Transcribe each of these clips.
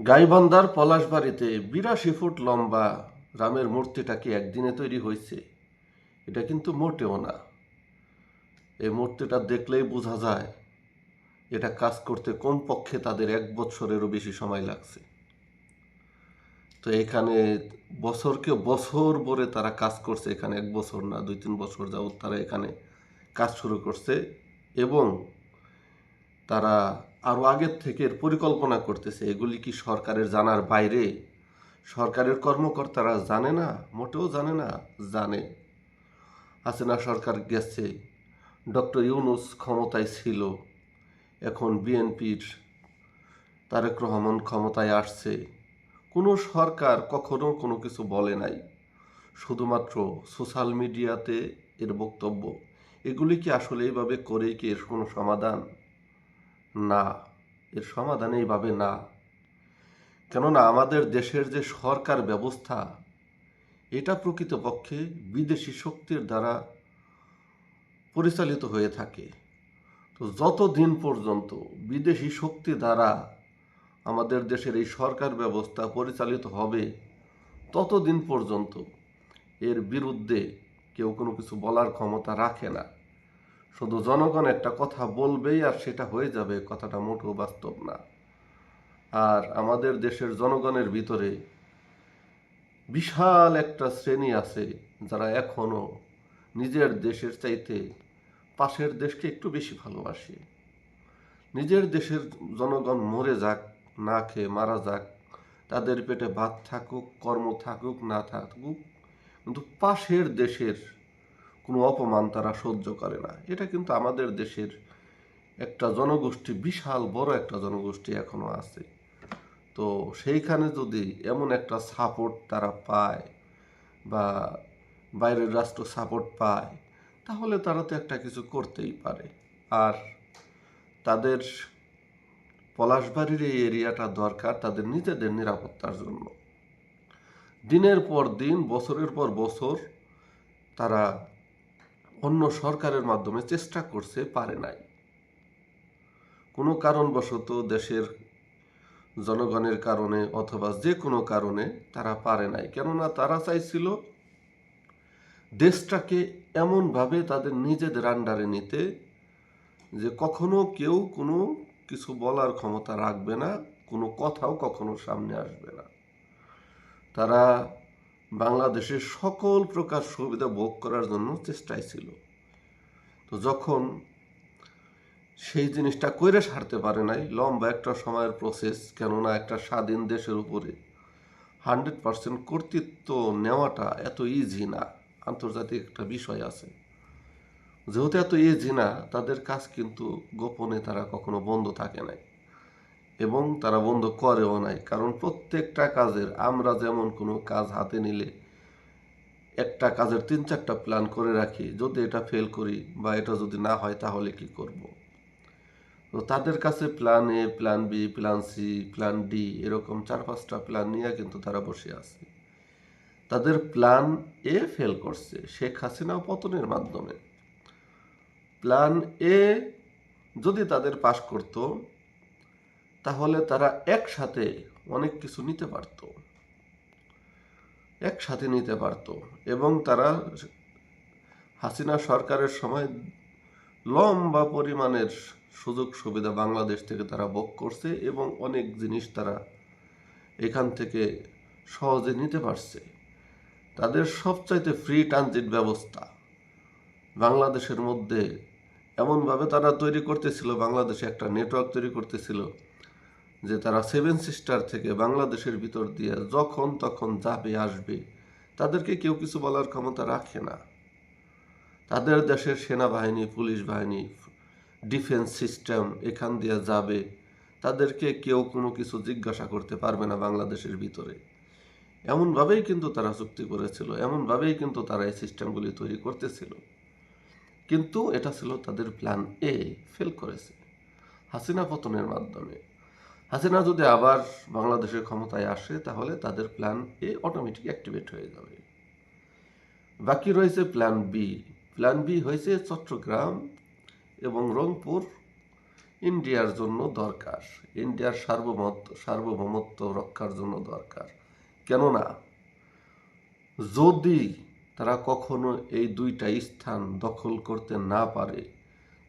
গাইবান্ধার পলাশবাড়ীতে ৮২ ফুট লম্বা রামের মূর্তিটা কি একদিনে তৈরি হয়েছে? এটা কিন্তু মোটেও না। এই মূর্তিটা দেখলেই বোঝা যায় এটা কাজ করতে কমপক্ষে তাদের ১ বছরেরও বেশি সময় লাগছে। তো এখানে বছরকে বছর ভরে তারা কাজ করছে, এখানে ১ বছর না ২-৩ বছর যাবৎ তারা এখানে কাজ শুরু করছে এবং তারা আরও আগের থেকে এর পরিকল্পনা করতেছে। এগুলি কি সরকারের জানার বাইরে? সরকারের কর্মকর্তারা জানে না? মোটেও জানে না। জানে। হাসিনা সরকার গেছে, ডক্টর ইউনূস ক্ষমতায় ছিল, এখন বিএনপির তারেক রহমান ক্ষমতায় আসছে। কোনো সরকার কখনো কোনো কিছু বলে নাই, শুধুমাত্র সোশ্যাল মিডিয়াতে এর বক্তব্য। এগুলি কি আসলে এইভাবে করেই কি এর কোনো সমাধান? না, এর সমাধান এইভাবে না। কেননা আমাদের দেশের যে সরকার ব্যবস্থা, এটা প্রকৃতপক্ষে বিদেশি শক্তির দ্বারা পরিচালিত হয়ে থাকে। তো যতদিন পর্যন্ত বিদেশি শক্তি দ্বারা আমাদের দেশের এই সরকার ব্যবস্থা পরিচালিত হবে, ততদিন পর্যন্ত এর বিরুদ্ধে কেউ কোনো কিছু বলার ক্ষমতা রাখে না। শুধু জনগণ একটা কথা বলবেই আর সেটা হয়ে যাবে, কথাটা মোটেও বাস্তব না। আর আমাদের দেশের জনগণের ভিতরে বিশাল একটা শ্রেণী আছে যারা এখনো নিজের দেশের চাইতে পাশের দেশকে একটু বেশি ভালোবাসে। নিজের দেশের জনগণ মরে যাক, না খেয়ে মারা যাক, তাদের পেটে ভাত থাকুক, কর্ম থাকুক না থাকুক, কিন্তু পাশের দেশের কোনো অপমান তারা সহ্য করে না। এটা কিন্তু আমাদের দেশের একটা জনগোষ্ঠী, বিশাল বড় একটা জনগোষ্ঠী এখনো আছে। তো সেইখানে যদি এমন একটা সাপোর্ট তারা পায় বা বাইরের রাষ্ট্র সাপোর্ট পায়, তাহলে তারা তো একটা কিছু করতেই পারে। আর তাদের পলাশবাড়ির এই এরিয়াটা দরকার তাদের নিজেদের নিরাপত্তার জন্য। দিনের পর দিন, বছরের পর বছর তারা অন্য সরকারের মাধ্যমে চেষ্টা করছে, পারে নাই। কোনো কারণবশত, দেশের জনগণের কারণে অথবা যে কোনো কারণে তারা পারে নাই। কেননা তারা চাইছিল দেশটাকে এমনভাবে তাদের নিজেদের আন্ডারে নিতে যে কখনো কেউ কোনো কিছু বলার ক্ষমতা রাখবে না, কোনো কথাও কখনো সামনে আসবে না। তারা বাংলাদেশের সকল প্রকার সুবিধা ভোগ করার জন্য চেষ্টায় ছিল। তো যখন সেই জিনিসটা কইরে সারতে পারে নাই, লম্বা একটা সময়ের প্রসেস, কেননা একটা স্বাধীন দেশের উপরে 100% কর্তৃত্ব নেওয়াটা এত ইজি না, আন্তর্জাতিক একটা বিষয় আছে। যেহেতু এত ইজি না, তাদের কাজ কিন্তু গোপনে তারা কখনো বন্ধ থাকে নাই এবং তারা বন্ধ করেও নাই। কারণ প্রত্যেকটা কাজের, আমরা যেমন কোনো কাজ হাতে নিলে একটা কাজের 3-4টা প্ল্যান করে রাখি, যদি এটা ফেল করি বা এটা যদি না হয় তাহলে কি করব। তো তাদের কাছে plan A, plan B, plan C, plan D, এরকম 4-5টা প্ল্যান নিয়ে কিন্তু তারা বসে আছে। তাদের প্ল্যান এ ফেল করছে শেখ হাসিনা পতনের মাধ্যমে। প্ল্যান এ যদি তাদের পাশ করত, তাহলে তারা একসাথে অনেক কিছু নিতে পারত, একসাথে নিতে পারত। এবং তারা হাসিনা সরকারের সময় লম্বা পরিমাণের সুযোগ সুবিধা বাংলাদেশ থেকে তারা ভোগ করছে এবং অনেক জিনিস তারা এখান থেকে সহজে নিতে পারছে। তাদের সবচাইতে ফ্রি ট্রানজিট ব্যবস্থা বাংলাদেশের মধ্যে এমনভাবে তারা তৈরি করতেছিল, বাংলাদেশে একটা নেটওয়ার্ক তৈরি করতেছিল যে তারা 7 সিস্টার থেকে বাংলাদেশের ভিতর দিয়ে যখন তখন যাবে আসবে, তাদেরকে কেউ কিছু বলার ক্ষমতা রাখে না। তাদের দেশের সেনাবাহিনী, পুলিশ বাহিনী, ডিফেন্স সিস্টেম এখান দিয়ে যাবে, তাদেরকে কেউ কোনো কিছু জিজ্ঞাসা করতে পারবে না বাংলাদেশের ভিতরে। এমনভাবেই কিন্তু তারা চুক্তি করেছিল, এমনভাবেই কিন্তু তারা এই সিস্টেমগুলি তৈরি করতেছিল। কিন্তু এটা ছিল তাদের প্ল্যান এ, ফেল করেছে হাসিনা পতনের মাধ্যমে। হাসিনা যদি আবার বাংলাদেশের ক্ষমতায় আসে, তাহলে তাদের প্ল্যান এ অটোমেটিক অ্যাক্টিভেট হয়ে যাবে। বাকি রয়েছে প্ল্যান বি। প্ল্যান বি হয়েছে চট্টগ্রাম এবং রংপুর ইন্ডিয়ার জন্য দরকার, ইন্ডিয়ার সার্বভৌমত্ব রক্ষার জন্য দরকার। কেননা যদি তারা কখনো এই দুইটা স্থান দখল করতে না পারে,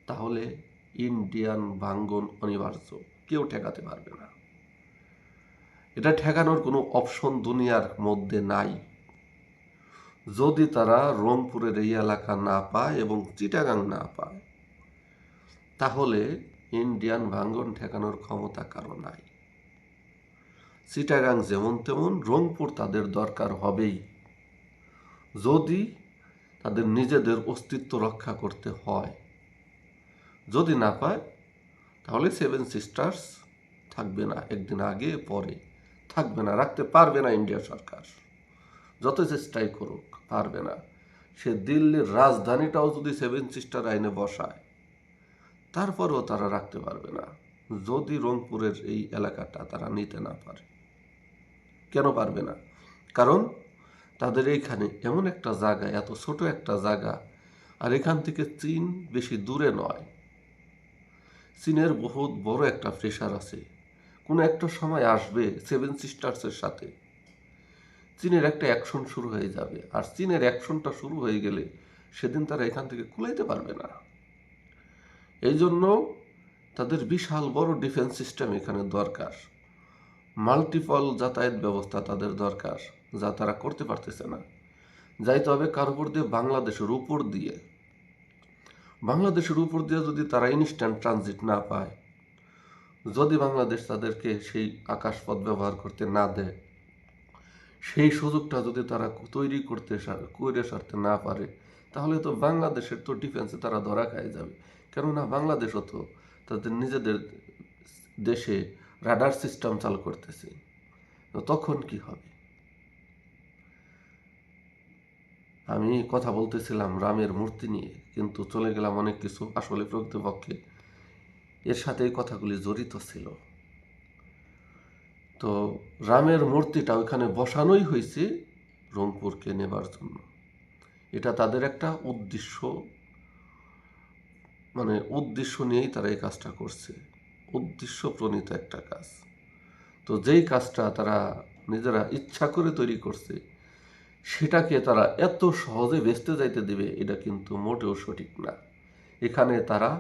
তাহলে ইন্ডিয়ান ভাঙ্গন অনিবার্য, কেউ ঠেকাতে পারবে না। এটা ঠেকানোর কোনো অপশন দুনিয়ার মধ্যে নাই। যদি তারা রংপুরের এই এলাকা না পায় এবং চিটাগাং না পায়, তাহলে ইন্ডিয়ান ভাঙ্গন ঠেকানোর ক্ষমতা কারো নাই। চিটাগাং যেমন তেমন, রংপুর তাদের দরকার হবেই যদি তাদের নিজেদের অস্তিত্ব রক্ষা করতে হয়। যদি না পায়, তাহলে সেভেন সিস্টার্স থাকবে না, একদিন আগে পরে থাকবে না, রাখতে পারবে না ইন্ডিয়া সরকার, যত চেষ্টাই করুক পারবে না। সে দিল্লির রাজধানীটাও যদি সেভেন সিস্টার আইনে বসায়, তারপরেও তারা রাখতে পারবে না, যদি রংপুরের এই এলাকাটা তারা নিতে না পারে। কেন পারবে না? কারণ তাদের এইখানে এমন একটা জায়গা, এত ছোট একটা জায়গা, আর এখান থেকে চীন বেশি দূরে নয়। চীনের বহুত বড় একটা প্রেশার আছে, কোনো একটা সময় আসবে সেভেন সিস্টার্সের সাথে চীনের একটা অ্যাকশন শুরু হয়ে যাবে, আর চীনের অ্যাকশনটা শুরু হয়ে গেলে সেদিন তারা এখান থেকে কুলাইতে পারবে না। এই জন্য তাদের বিশাল বড় ডিফেন্স সিস্টেম এখানে দরকার, মাল্টিপল যাতায়াত ব্যবস্থা তাদের দরকার, যা তারা করতে পারতেছে না। যাইতে হবে কার উপর দিয়ে? বাংলাদেশের উপর দিয়ে। বাংলাদেশের উপর দিয়ে যদি তারা ইনস্ট্যান্ট ট্রানজিট না পায়, যদি বাংলাদেশ তাদেরকে সেই আকাশপথ ব্যবহার করতে না দেয়, সেই সুযোগটা যদি তারা তৈরি করে সারতে না পারে, তাহলে তো বাংলাদেশের তো ডিফেন্সে তারা ধরা খায় যাবে। কেননা বাংলাদেশও তো তাদের নিজেদের দেশে রাডার সিস্টেম চালু করতেছে, তো তখন কি হবে? আমি কথা বলতেছিলাম রামের মূর্তি নিয়ে, কিন্তু চলে গেলাম অনেক কিছু। আসলে প্রকৃতপক্ষে এর সাথে এই কথাগুলি জড়িত ছিল। তো রামের মূর্তিটা ওইখানে বসানোই হয়েছে রংপুরকে নেবার জন্য। এটা তাদের একটা উদ্দেশ্য, মানে উদ্দেশ্য নিয়েই তারা এই কাজটা করছে, উদ্দেশ্য প্রণীত একটা কাজ। তো যেই কাজটা তারা নিজেরা ইচ্ছা করে তৈরি করছে, সেটাকে তারা এত সহজে ভেস্তে যাইতে দেবে, এটা কিন্তু মোটেও সঠিক না। এখানে তারা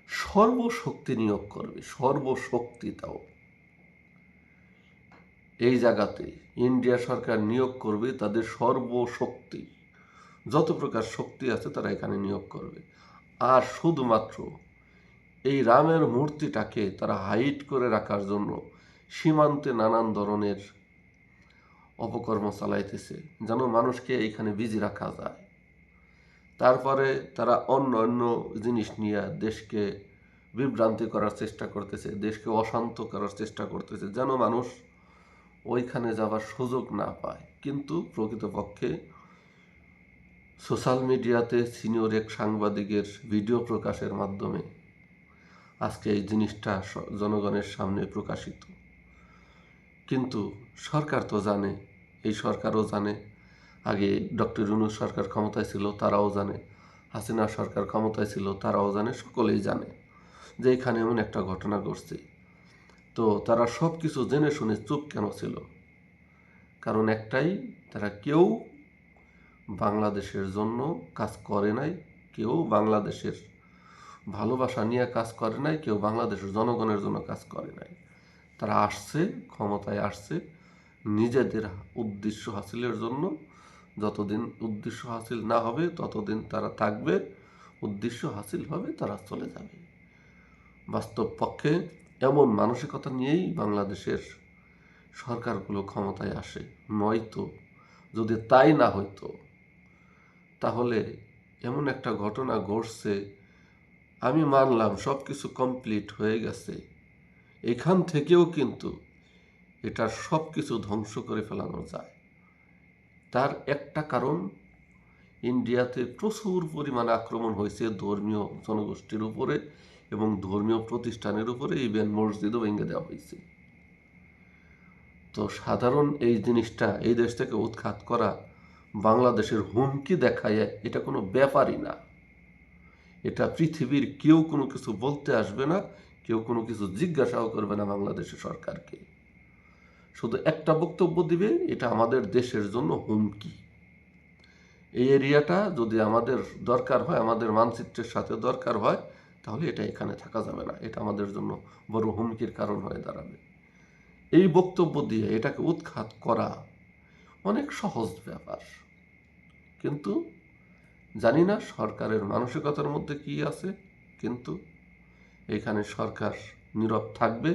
সর্বশক্তি নিয়োগ করবে, সর্বশক্তি। তাও এই জায়গাতে ইন্ডিয়া সরকার নিয়োগ করবে তাদের সর্বশক্তি, যত প্রকার শক্তি আছে তারা এখানে নিয়োগ করবে। আর শুধুমাত্র এই রামের মূর্তিটাকে তারা হাইড করে রাখার জন্য সীমান্তে নানান ধরনের অপকর্ম চালাইতেছে, যেন মানুষকে এইখানে বিজি রাখা যায়। তারপরে তারা অন্য অন্য জিনিস নিয়ে দেশকে বিভ্রান্তি করার চেষ্টা করতেছে, দেশকে অশান্ত করার চেষ্টা করতেছে, যেন মানুষ ওইখানে যাবার সুযোগ না পায়। কিন্তু প্রকৃতপক্ষে সোশ্যাল মিডিয়াতে সিনিয়র এক সাংবাদিকের ভিডিও প্রকাশের মাধ্যমে আজকে এই জিনিসটা জনগণের সামনে প্রকাশিত। কিন্তু সরকার তো জানে, এই সরকারও জানে, আগে ডক্টর ইউনূস সরকার ক্ষমতায় ছিল তারাও জানে, হাসিনা সরকার ক্ষমতায় ছিল তারাও জানে, সকলেই জানে যে এখানে এমন একটা ঘটনা ঘটছে। তো তারা সব কিছু জেনে শুনে চুপ কেন ছিল? কারণ একটাই, তারা কেউ বাংলাদেশের জন্য কাজ করে নাই, কেউ বাংলাদেশের ভালোবাসা নিয়ে কাজ করে নাই, কেউ বাংলাদেশের জনগণের জন্য কাজ করে নাই। তারা আসছে, ক্ষমতায় আসছে নিজেদের উদ্দেশ্য হাসিলের জন্য। যতদিন উদ্দেশ্য হাসিল না হবে ততদিন তারা থাকবে, উদ্দেশ্য হাসিল হবে তারা চলে যাবে। বাস্তব পক্ষে এমন মানসিকতা নিয়েই বাংলাদেশের সরকারগুলো ক্ষমতায় আসে। নয়তো যদি তাই না হইতো, তাহলে এমন একটা ঘটনা ঘটছে, আমি মানলাম সব কিছু কমপ্লিট হয়ে গেছে, এখান থেকেও কিন্তু এটা সব কিছু ধ্বংস করে ফেলানো যায়। তার একটা কারণ, ইন্ডিয়াতে প্রচুর পরিমাণে আক্রমণ হয়েছে ধর্মীয় জনগোষ্ঠীর উপরে এবং ধর্মীয় প্রতিষ্ঠানের উপরে, ইভেন মসজিদও ভেঙে দেওয়া হয়েছে। তো সাধারণ এই জিনিসটা এই দেশ থেকে উৎখাত করা, বাংলাদেশের হুমকি দেখায়, এটা কোনো ব্যাপারই না। এটা পৃথিবীর কেউ কোনো কিছু বলতে আসবে না, কেউ কোনো কিছু জিজ্ঞাসাও করবে না বাংলাদেশের সরকারকে। শুধু একটা বক্তব্য দিবে, এটা আমাদের দেশের জন্য হুমকি। এই এরিয়াটা যদি আমাদের দরকার হয়, আমাদের মানচিত্রের সাথে দরকার হয়, তাহলে এটা এখানে থাকা যাবে না, এটা আমাদের জন্য বড় হুমকির কারণ হয়ে দাঁড়াবে। এই বক্তব্য দিয়ে এটাকে উৎখাত করা অনেক সহজ ব্যাপার, কিন্তু জানি না সরকারের মানসিকতার মধ্যে কি আছে। কিন্তু এখানে সরকার নীরব থাকবে,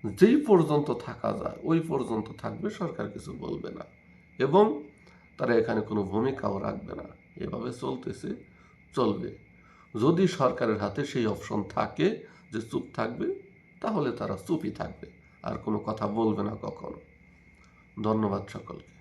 যেই পর্যন্ত থাকা যায় ওই পর্যন্ত থাকবে, সরকার কিছু বলবে না এবং তারা এখানে কোনো ভূমিকাও রাখবে না। এভাবে চলবে। যদি সরকারের হাতে সেই অপশন থাকে যে চুপ থাকবে, তাহলে তারা চুপই থাকবে, আর কোনো কথা বলবে না কখনো। ধন্যবাদ সকলকে।